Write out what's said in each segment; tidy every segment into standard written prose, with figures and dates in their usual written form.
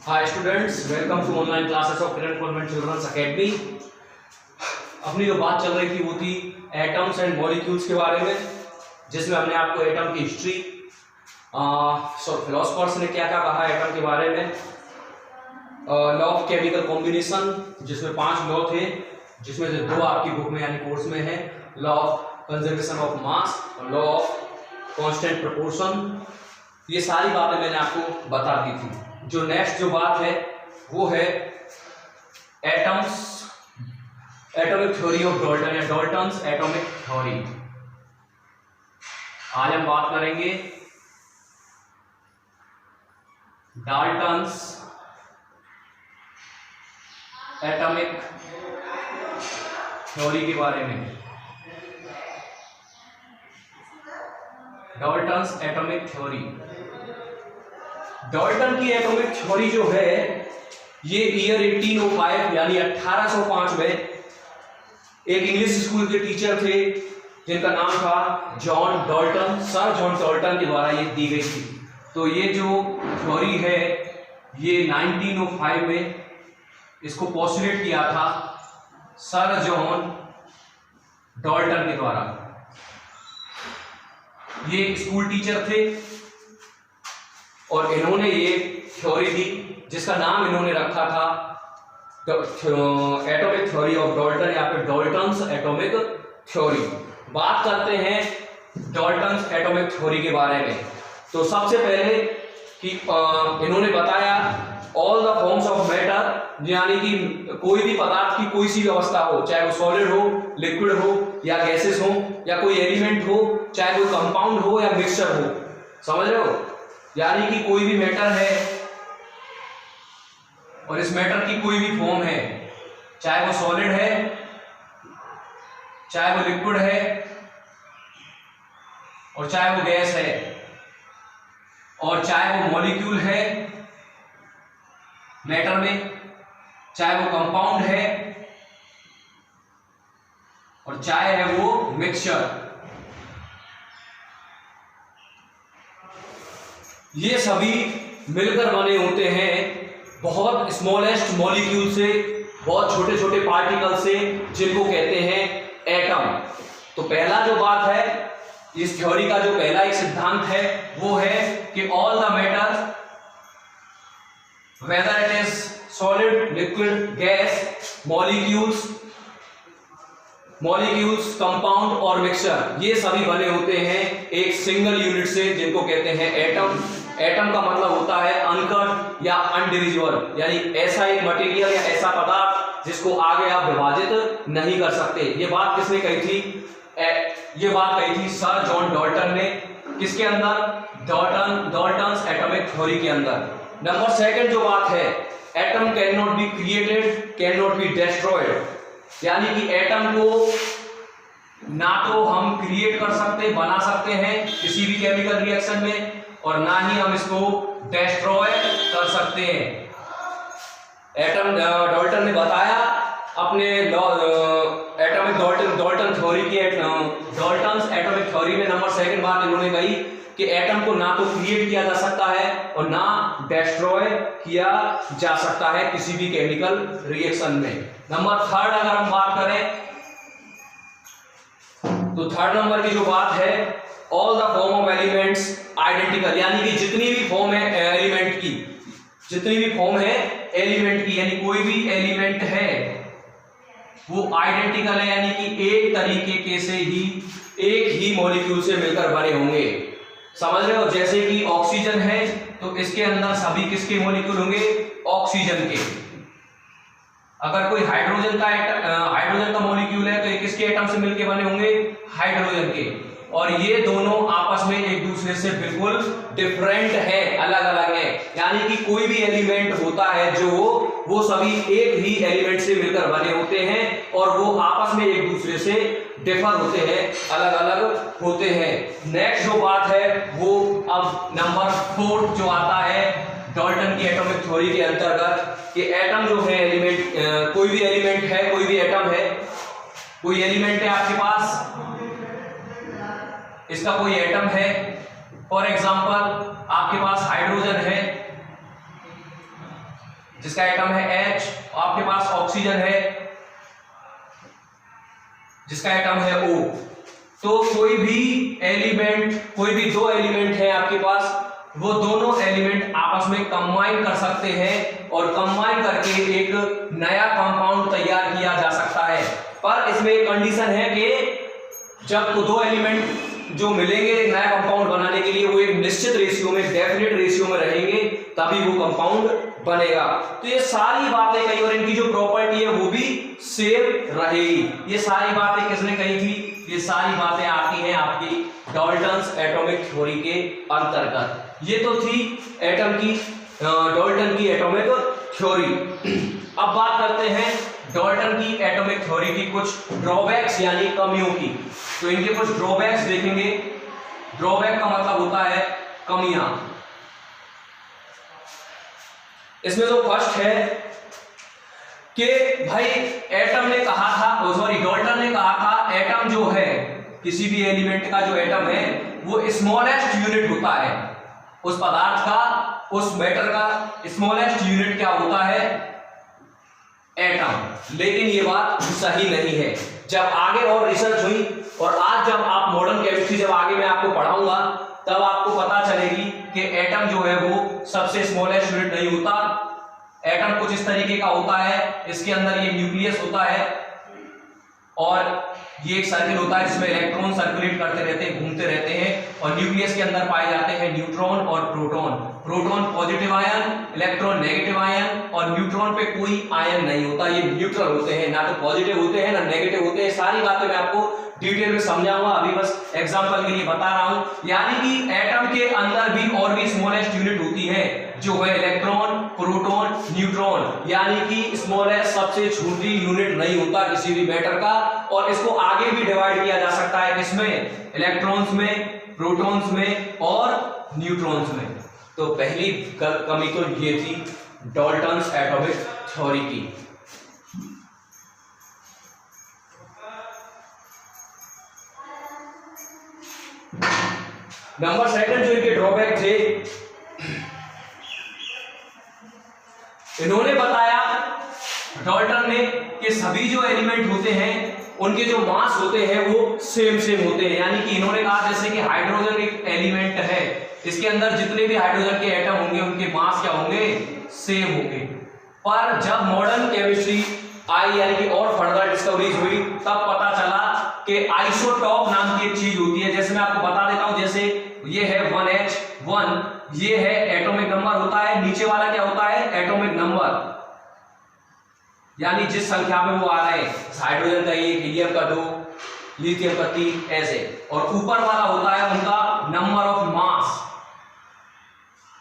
Hi students, welcome to online classes of Kiran convent children's academy. अपनी जो बात चल रही थी वो थी एटम्स एंड मॉलिक्यूल्स के बारे में, जिसमें हमने आपको एटम की हिस्ट्री, फिलोसफर्स ने क्या क्या कहा एटम के बारे में, लॉ ऑफ केमिकल कॉम्बिनेशन जिसमें 5 लॉ थे, जिसमें से 2 आपकी बुक में यानी कोर्स में है, law of conservation of mass और लॉ ऑफ कांस्टेंट प्रोपोर्शन। ये सारी बातें मैंने आपको बता दी थी। जो नेक्स्ट जो बात है वो है atoms, atomic theory of Dalton या डाल्टन्स एटॉमिक थ्योरी। आज हम बात करेंगे डाल्टन्स एटॉमिक थ्योरी के बारे में। डाल्टन्स एटॉमिक थ्योरी, डाल्टन की एटॉमिक थ्योरी जो है ये ईयर 1805 यानी 1805 में एक इंग्लिश स्कूल के टीचर थे जिनका नाम था John Dalton, sir John Dalton के द्वारा ये दी गई थी। तो ये जो थ्योरी है ये 1905 में इसको पोस्टुलेट किया था सर जॉन डाल्टन के द्वारा। ये स्कूल टीचर थे और इन्होंने ये थ्योरी दी जिसका नाम इन्होंने रखा था एटॉमिक थ्योरी ऑफ डाल्टन या फिर डाल्टन्स एटॉमिक थ्योरी। बात करते हैं डाल्टन्स एटॉमिक थ्योरी के बारे में। तो सबसे पहले कि इन्होंने बताया all the forms of matter, यानी कि कोई भी पदार्थ की कोई सी भी अवस्था हो, चाहे वो सॉलिड हो, लिक्विड हो या गैसेस हो या कोई एलिमेंट हो, चाहे कोई कंपाउंड हो या मिक्सचर हो, समझ रहे हो, यानी कि कोई भी मैटर है और इस मैटर की कोई भी फॉर्म है, चाहे वो सॉलिड है, चाहे वो लिक्विड है और चाहे वो गैस है और चाहे वो मॉलिक्यूल है मैटर में, चाहे वो कंपाउंड है और चाहे है वो मिक्सचर, ये सभी मिलकर बने होते हैं बहुत स्मॉलेस्ट मॉलिक्यूल से, बहुत छोटे छोटे पार्टिकल से, जिनको कहते हैं एटम। तो पहला जो बात है इस थ्योरी का, जो पहला एक सिद्धांत है वो है कि all the matter whether it is solid, liquid, gas, molecules, compound और मिक्सचर, ये सभी बने होते हैं एक सिंगल यूनिट से, जिनको कहते हैं एटम। एटम का मतलब होता है अनकट या अनडिविजिबल, यानी ऐसा एक मटेरियल या ऐसा पदार्थ जिसको आगे आप विभाजित नहीं कर सकते। ये बात किसने कही थी? ये बात कही थी सर जॉन डाल्टन ने। किसके अंदर? डाल्टन्स एटॉमिक थ्योरी के अंदर। नंबर सेकंड जो बात है, atom can not be created, can not be destroyed, यानी कि एटम को ना तो हम क्रिएट कर सकते, बना सकते हैं किसी भी केमिकल रिएक्शन में, और ना ही हम इसको डिस्ट्रॉय कर सकते हैं। एटम डाल्टन ने बताया अपने एटॉमिक डाल्टन थ्योरी की, डाल्टन्स एटॉमिक थ्योरी में नंबर सेकंड बात इन्होंने कही कि एटम को ना तो क्रिएट किया जा सकता है और ना डिस्ट्रॉय किया जा सकता है किसी भी केमिकल रिएक्शन में। नंबर थर्ड अगर हम बात करें तो थर्ड नंबर की जो बात है, all the form of elements identical, यानी कि जितनी भी फॉर्म है एलिमेंट की, जितनी भी फॉर्म है एलिमेंट की, यानी कोई भी एलिमेंट है वो आइडेंटिकल है, यानी कि एक तरीके के से ही, एक ही मॉलिक्यूल से मिलकर बने होंगे, समझ रहे हो। जैसे कि ऑक्सीजन है तो इसके अंदर सभी किसके मॉलिक्यूल होंगे? ऑक्सीजन के। अगर कोई हाइड्रोजन का मॉलिक्यूल है तो ये किसके एटम से मिलकर बने होंगे? हाइड्रोजन के। और ये दोनों आपस में एक दूसरे से बिल्कुल डिफरेंट है, अलग अलग है, यानी कि कोई भी एलिमेंट होता है जो वो सभी एक ही एलिमेंट से मिलकर बने होते हैं और वो आपस में एक दूसरे से डिफर होते हैं, अलग अलग होते हैं। नेक्स्ट जो बात है वो अब नंबर 4 जो आता है डाल्टन की एटॉमिक थ्योरी के अंतर्गत कि एटम जो है एलिमेंट, कोई भी एलिमेंट है, कोई भी एटम है, कोई एलिमेंट है आपके पास, इसका कोई एटम है, फॉर एग्जांपल आपके पास हाइड्रोजन है, जिसका एटम है H, आपके पास ऑक्सीजन है जिसका एटम है O। तो कोई भी एलिमेंट, कोई भी दो एलिमेंट है आपके पास, वो दोनों एलिमेंट आपस में कंबाइन कर सकते हैं और कंबाइन करके एक नया कंपाउंड तैयार किया जा सकता है। पर इसमें एक कंडीशन है कि जब दो एलिमेंट जो मिलेंगे एक नया कंपाउंड बनाने के लिए वो एक निश्चित रेशियो में, डेफिनेट रेशियो में रहेंगे, तभी वो कंपाउंड बनेगा। तो ये सारी बातें कही और इनकी जो प्रॉपर्टी है वो भी सेम रहेगी। ये सारी बातें किसने कही थी? ये सारी बातें आती हैं आपकी डाल्टन्स एटॉमिक थ्योरी के अंतर्गत। ये तो थी एटम की, डाल्टन की एटॉमिक थ्योरी। अब बात करते हैं डाल्टन की एटॉमिक थ्योरी की कुछ ड्रॉबैक्स यानी कमियों की। तो इनके कुछ ड्रॉबैक्स देखेंगे। ड्रॉबैक का मतलब होता है कमियां। इसमें जो फर्स्ट है कि भाई एटम ने कहा था, सॉरी डाल्टन ने कहा था एटम जो है, किसी भी एलिमेंट का जो एटम है वो स्मॉलेस्ट यूनिट होता है, उस पदार्थ का, उस मैटर का स्मॉलेस्ट यूनिट क्या होता है? एटम। लेकिन ये बात सही नहीं है। जब आगे और रिसर्च हुई और आज जब आप मॉडर्न केमिस्ट्री जब आगे मैं आपको पढ़ाऊंगा तब आपको पता चलेगी कि एटम जो है वो सबसे स्मॉलेस्ट यूनिट नहीं होता। एटम कुछ इस तरीके का होता है, इसके अंदर ये न्यूक्लियस होता है और ये एक सर्किल होता है जिसमें इलेक्ट्रॉन सर्कुलेट करते रहते हैं, घूमते रहते हैं और न्यूक्लियस के अंदर पाए जाते हैं न्यूट्रॉन और proton. Proton positive ion, electron negative ion और न्यूट्रॉन पे कोई आयन नहीं होता, ये न्यूट्रल होते हैं, ना तो पॉजिटिव होते हैं ना नेगेटिव होते हैं। सारी बातें मैं आपको डिटेल में समझाऊंगा, अभी बस एग्जांपल के लिए बता रहा हूं। यानी कि एटम के अंदर भी और भी स्मॉलेस्ट यूनिट होती है जो है इलेक्ट्रॉन, प्रोटॉन, न्यूट्रॉन, यानी कि स्मॉलेस्ट सबसे छोटी यूनिट नहीं होता किसी भी मैटर का। और इसको आगे भी डिवाइड किया जा सकता है किसमें? इलेक्ट्रॉन्स में, प्रोटॉन्स में और न्यूट्रॉन्स में। तो पहली कमी तो ये थी डाल्टन्स एटॉमिक थ्योरी की। नंबर सेकंड जो इनके ड्रॉबैक थे, इन्होंने बताया डाल्टन ने कि सभी जो एलिमेंट होते हैं उनके जो मास होते हैं वो सेम होते हैं। यानी कि इन्होंने कहा जैसे कि हाइड्रोजन एक एलिमेंट है, इसके अंदर जितने भी हाइड्रोजन के एटम होंगे उनके मास क्या होंगे? सेम होंगे। पर जब मॉडर्न केमिस्ट्री आई यानी कि और फर्दर डिस्कवरीज हुई तब पता चला कि आइसोटॉप नाम की एक चीज होती है। जैसे मैं आपको बता देता हूं, जैसे ये है 1H1, ये है एटॉमिक नंबर होता है, नीचे वाला क्या होता है? एटॉमिक नंबर, यानी जिस संख्या में वो आ रहे हैं, हाइड्रोजन का 1, हीलियम का 2, लिथियम का 3 ऐसे। और ऊपर वाला होता है उनका number of mass,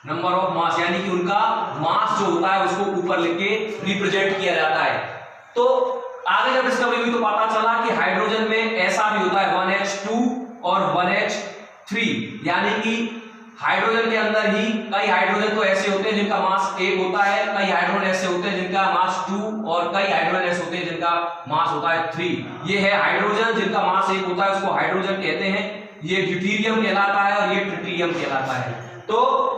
number of mass यानी कि उनका मास जो होता है उसको ऊपर लिख के रिप्रेजेंट किया जाता है। तो आगे जब डिस्कवरी हुई तो पता चला कि हाइड्रोजन में ऐसा भी होता है 1H2 और 1H3, यानी कि हाइड्रोजन के अंदर ही कई हाइड्रोजन तो ऐसे होते हैं जिनका मास 1 होता है, कई हाइड्रोजन ऐसे होते हैं जिनका मास 2 और कई हाइड्रोजन ऐसे होते हैं जिनका मास होता है 3। ये है हाइड्रोजन जिनका मास 1 होता है, उसको हाइड्रोजन कहते हैं, ये ड्यूटेरियम कहलाता है और ये ट्रिटियम कहलाता है। तो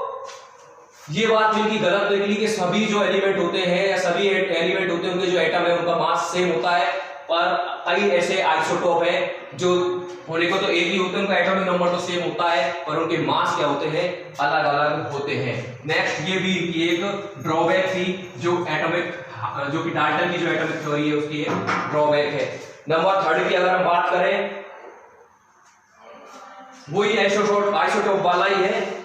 ये बात जिनकी गलत निकली कि सभी जो एलिमेंट होते हैं या सभी एलिमेंट होते हैं उनके जो एटम है उनका मास सेम होता है, पर कई ऐसे आइसोटोप है जो होने को तो एक ही होते हैं, उनका एटॉमिक नंबर तो सेम होता है पर उनके मास क्या होते हैं? अलग अलग होते हैं। नेक्स्ट ये भी इनकी एक ड्रॉबैक थी जो कि डाल्टन की जो एटॉमिक थ्योरी है उसकी एक ड्रॉबैक है। नंबर थर्ड की अगर हम बात करें, वही आइसोटोप वाला ही है,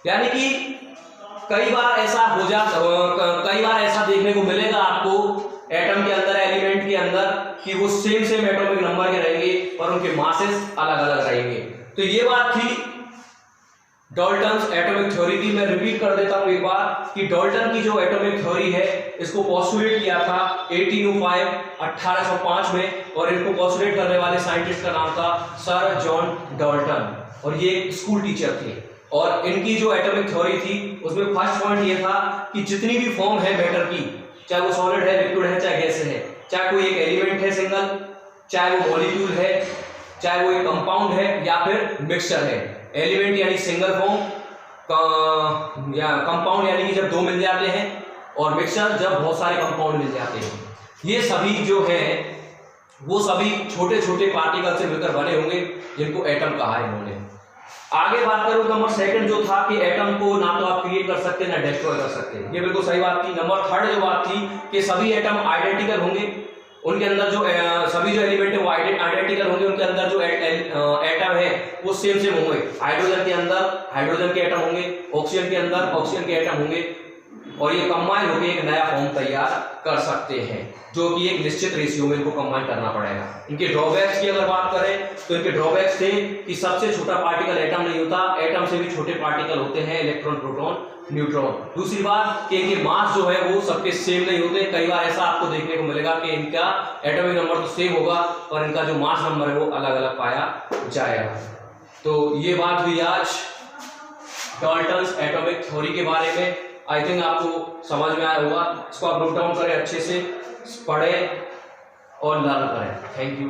यानी कि कई बार ऐसा देखने को मिलेगा आपको एटम के अंदर, एलिमेंट के अंदर, कि वो सेम एटॉमिक नंबर के रहेंगे पर उनके मासेस अलग अलग रहेंगे। तो ये बात थी डाल्टन्स एटॉमिक थ्योरी की। मैं रिपीट कर देता हूं एक बार कि डाल्टन की जो एटॉमिक थ्योरी है इसको पोस्टुलेट किया था 1805 में, और इनको पोस्टुलेट करने वाले साइंटिस्ट का नाम था सर जॉन डाल्टन, और ये एक स्कूल टीचर थे। और इनकी जो एटॉमिक थ्योरी थी उसमें फर्स्ट पॉइंट ये था कि जितनी भी फॉर्म है मैटर की, चाहे वो सॉलिड है, लिक्विड है, चाहे गैस है, चाहे कोई एक एलिमेंट है सिंगल, चाहे वो मॉलिक्यूल है, चाहे वो एक कंपाउंड है या फिर मिक्सचर है। एलिमेंट यानी सिंगल फॉर्म, या कंपाउंड यानी कि जब दो मिल जाते हैं, और मिक्सचर जब बहुत सारे कंपाउंड मिल जाते हैं। ये सभी जो है वो सभी छोटे छोटे पार्टिकल से मिलकर बने होंगे, जिनको एटम कहा है इन्होंने। आगे बात करूं नंबर सेकंड जो था कि एटम को ना तो आप क्रिएट कर सकते ना डिस्ट्रॉय कर सकते, ये बिल्कुल सही बात थी। नंबर थर्ड जो बात थी कि सभी एटम आइडेंटिकल होंगे, उनके अंदर जो सभी जो एलिमेंट है वो आइडेंटिकल होंगे, उनके अंदर जो एटम है वो सेम होंगे। हाइड्रोजन के अंदर हाइड्रोजन के एटम होंगे, ऑक्सीजन के अंदर ऑक्सीजन के एटम होंगे, और ये कंबाइन होकर एक नया फॉर्म तैयार कर सकते हैं, जो कि एक निश्चित रेशियो में इनको कंबाइन करना पड़ेगा। इनके ड्रॉबैक्स की अगर बात करें तो इनके ड्रॉबैक्स थे कि सबसे छोटा पार्टिकल एटम नहीं होता, एटम से भी छोटे पार्टिकल होते हैं, इलेक्ट्रॉन, प्रोटॉन, न्यूट्रॉन। दूसरी बात कि इनके मास जो है वो सबके सेम नहीं होते, कई बार ऐसा आपको देखने को मिलेगा कि इनका एटॉमिक नंबर तो सेम होगा और इनका जो मास नंबर है वो अलग अलग पाया जाएगा। तो ये बात हुई आज डाल्टन्स एटॉमिक थ्योरी के बारे में। आई थिंक आपको समझ में आया होगा, इसको आप नोट डाउन करें, अच्छे से पढ़ें और लर्न करें। Thank you.